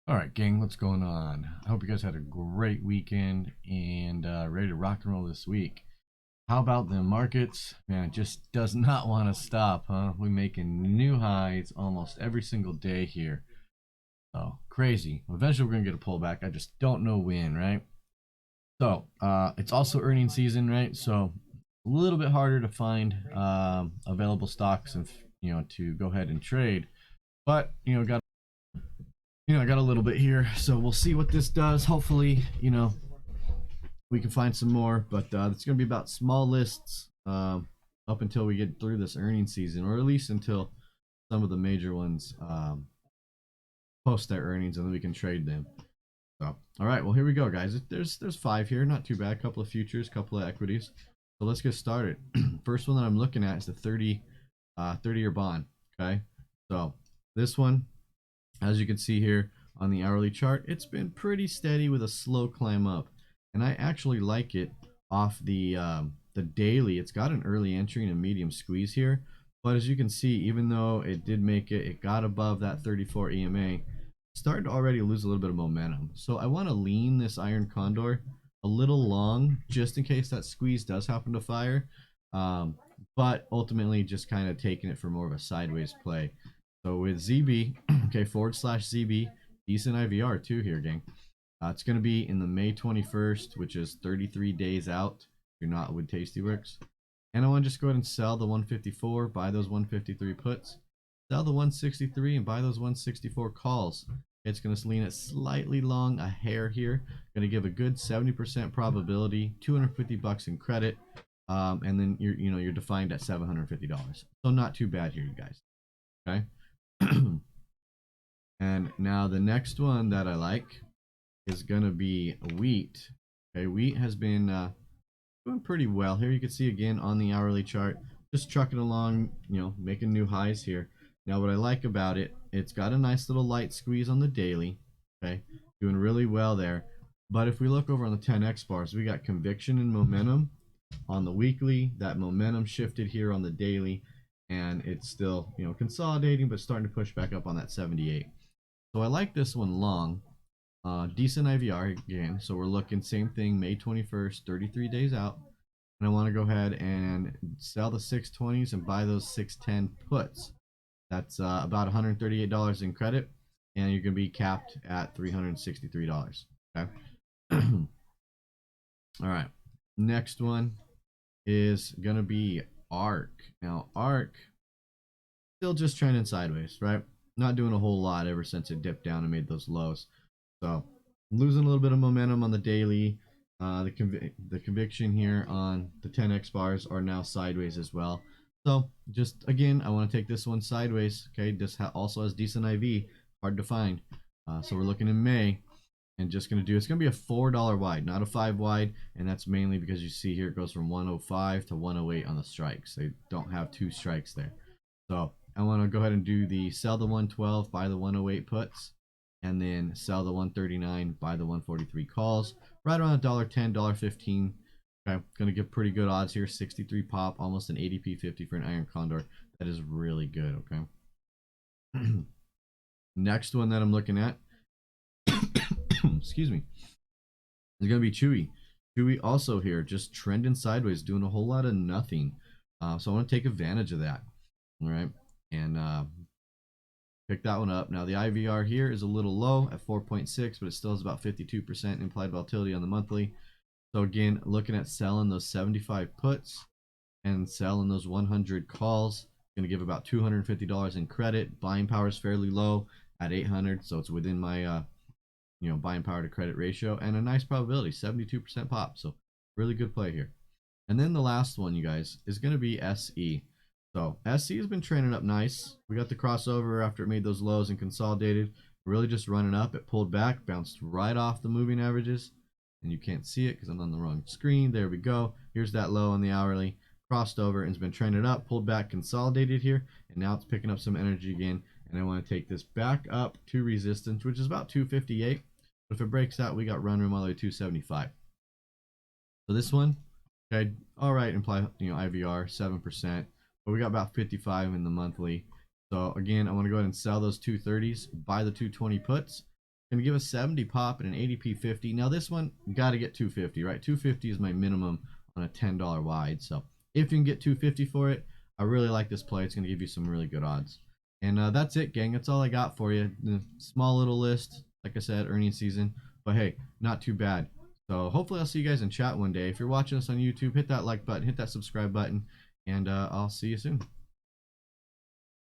All right, gang, what's going on? I hope you guys had a great weekend and ready to rock and roll this week. How about the markets? Man, it just does not want to stop, huh? We're making new highs almost every single day here. So crazy. Eventually, we're gonna get a pullback. I just don't know when, right? So it's also earnings season, right? So a little bit harder to find available stocks and to go ahead and trade. But I got a little bit here, so we'll see what this does. Hopefully, we can find some more, but it's going to be about small lists up until we get through this earnings season, or at least until some of the major ones post their earnings, and then we can trade them. So, all right, well, here we go, guys. There's five here, not too bad. A couple of futures, couple of equities. So let's get started. First one that I'm looking at is the 30-year bond. Okay, so this one, as you can see here on the hourly chart, it's been pretty steady with a slow climb up, and I actually like it off the daily. It's got an early entry and a medium squeeze here, but as you can see, even though it did make it, it got above that 34 EMA, started to already lose a little bit of momentum. So I want to lean this iron condor a little long just in case that squeeze does happen to fire, um, but ultimately just kind of taking it for more of a sideways play. So with ZB, okay, /ZB, decent IVR too here, gang. It's going to be in the May 21st, which is 33 days out. If you're not with Tastyworks. And I want to just go ahead and sell the 154, buy those 153 puts, sell the 163, and buy those 164 calls. It's going to lean it slightly long, a hair here. Going to give a good 70% probability, 250 bucks in credit, and then you're defined at $750. So not too bad here, you guys. Okay. And now the next one that I like is gonna be wheat. Okay, wheat has been doing pretty well here. You can see again on the hourly chart, just trucking along, making new highs here. Now what I like about it, it's got a nice little light squeeze on the daily. Okay, doing really well there. But if we look over on the 10x bars, we got conviction and momentum on the weekly. That momentum shifted here on the daily, and it's still consolidating, but starting to push back up on that 78. So I like this one long. Decent IVR again. So we're looking same thing, May 21st, 33 days out. And I want to go ahead and sell the 620s and buy those 610 puts. That's about $138 in credit, and you're going to be capped at $363. Okay. All right. Next one is going to be ARK. Now, ARK still just trending sideways, right? Not doing a whole lot ever since it dipped down and made those lows. So losing a little bit of momentum on the daily. The conviction here on the 10x bars are now sideways as well. So just again, I want to take this one sideways. Okay, this also has decent IV, hard to find. So we're looking in May, and just gonna do, it's gonna be a $4 wide, not a 5 wide, and that's mainly because you see here it goes from 105 to 108 on the strikes. They don't have two strikes there. So I want to go ahead and do the sell the 112, buy the 108 puts, and then sell the 139, buy the 143 calls, right around $1.10, $1.15. Okay, gonna give pretty good odds here. 63 pop, almost an ADP 50 for an iron condor. That is really good. Okay. Next one that I'm looking at, excuse me, is gonna be CHWY. CHWY also here, just trending sideways, doing a whole lot of nothing. So I want to take advantage of that. All right, and pick that one up. Now the IVR here is a little low at 4.6, but it still has about 52% implied volatility on the monthly. So again, looking at selling those 75 puts and selling those 100 calls, going to give about $250 in credit. Buying power is fairly low at 800, so it's within my buying power to credit ratio, and a nice probability, 72% pop. So really good play here. And then the last one, you guys, is going to be SE. So SE has been trending up nice. We got the crossover after it made those lows and consolidated. Really just running up. It pulled back, bounced right off the moving averages. And you can't see it because I'm on the wrong screen. There we go. Here's that low on the hourly. Crossed over and it's been trending up, pulled back, consolidated here. And now it's picking up some energy again. And I want to take this back up to resistance, which is about 258. But if it breaks out, we got run room all the way to 275. So this one, okay, all right, imply IVR 7%. But we got about 55 in the monthly. So again, I want to go ahead and sell those 230s, buy the 220 puts, Gonna give a 70 pop and an ADP 50. Now this one, you got to get 250, right? 250 is my minimum on a $10 wide. So if you can get 250 for it, I really like this play. It's gonna give you some really good odds. And that's it, gang. That's all I got for you. Small little list, like I said, earnings season. But hey, not too bad. So hopefully I'll see you guys in chat one day. If you're watching us on YouTube, hit that like button, hit that subscribe button, and I'll see you soon.